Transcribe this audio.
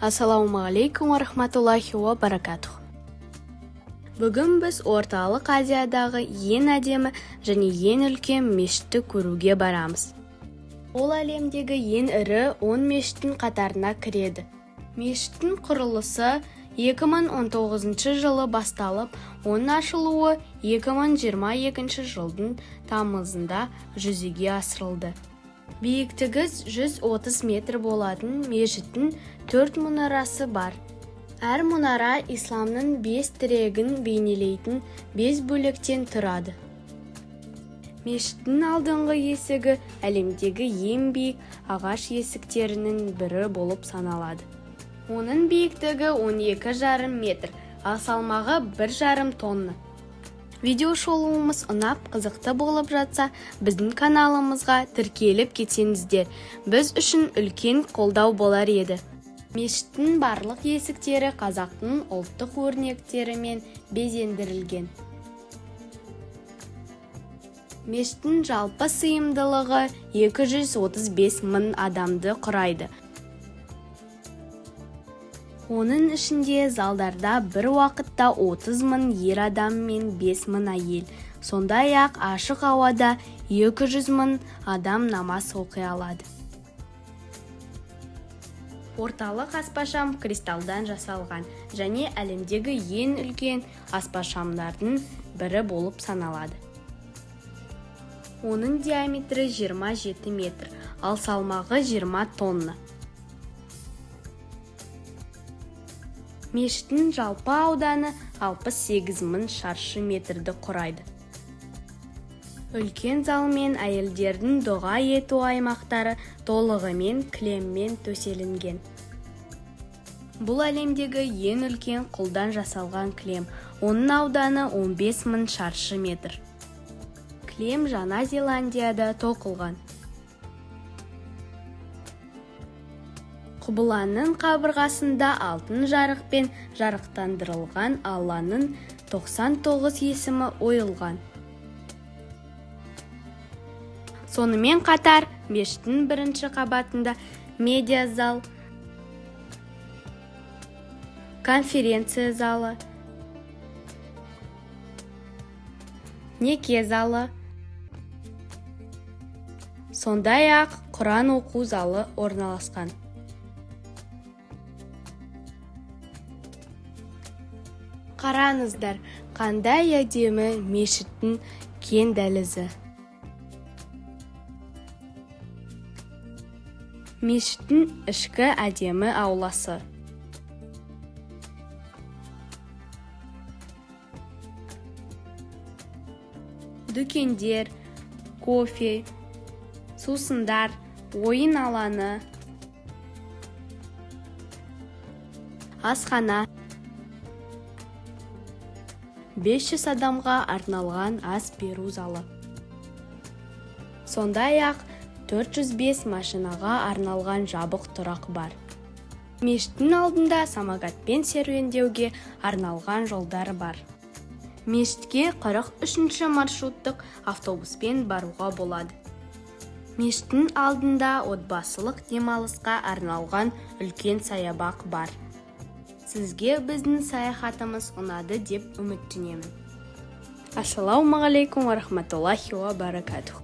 Ассалаумағалейкум ва рахматуллахи ва баракатух. Бүгін біз орталық Азиядағы ең әдемі және ең үлкен мешітті көруге барамыз. Ол әлемдегі ең ірі 10 мешіттің қатарына кіреді. Мешіттің құрылысы 2019 жылы басталып, оның ашылуы 2022 жылдың тамызында жүзеге асырылды. Биіктігі 130 метр болатын мешіттің 4 мұнарасы бар. Әр мұнара исламның 5 тірегін бейнелейтін 5 бөліктен тұрады. Мешіттің алдыңғы есігі әлемдегі ең биік ағаш есіктерінің бірі болып саналады. Оның биіктігі 12,5 метр, ал салмағы 1,5 тонна. Видео шолуымыз ұнап қызықты болып жатса, біздің каналымызға тіркеліп кетсеңіздер, біз үшін үлкен қолдау болар еді. Мешіттің барлық есіктері қазақтың ұлттық өрнектерімен безендірілген. Мешіттің жалпы сыйымдылығы 235 мың адамды құрайды. Оның ішінде залдарда бір уақытта 30 мың ер адам мен 5 мың әйел. Сондай-ақ ашық ауада 200 мың адам намаз оқи алады. Орталық аспашам кристалдан жасалған және әлемдегі ең үлкен аспашамдардың бірі болып саналады. Оның диаметрі 27 метр, ал салмағы 20 тонна. Мешіттің жалпы ауданы 68 мың шаршы метрді құрайды. Үлкен зал мен әйелдердің дұға ету аймақтары толығымен кілеммен төселінген. Бұл әлемдегі ең үлкен қолдан жасалған кілем. Оның ауданы 15 мың шаршы метр. Кілем Жаңа Зеландияда тоқылған. Құбыланың қабырғасында алтын жарықпен жарықтандырылған Алланың 99 есімі ойылған. Сонымен қатар, мешіттің бірінші қабатында медиазал, конференция залы, неке залы, сондай-ақ Құран оқу залы орналасқан. Қараңыздар, қандай әдемі мешіттің кең дәлізі. Мешіттің ішкі әдемі ауласы. Дүкендер, кофе, сусындар, ойын алаңы, асхана. 500 адамға арналған ас беру залы. Сондай-ақ 405 машинаға арналған жабық тұрақ бар. Мешіттің алдында самокатпен серуендеуге арналған жолдар бар. Мешітке 43-ші маршруттық автобуспен баруға болады. Мешіттің алдында отбасылық демалысқа арналған үлкен саябақ бар. Сізге біздің саяхатымыз ұнады деп үміттенемін. Ассалаумағалейкум ва рахматуллахи ва баракатух.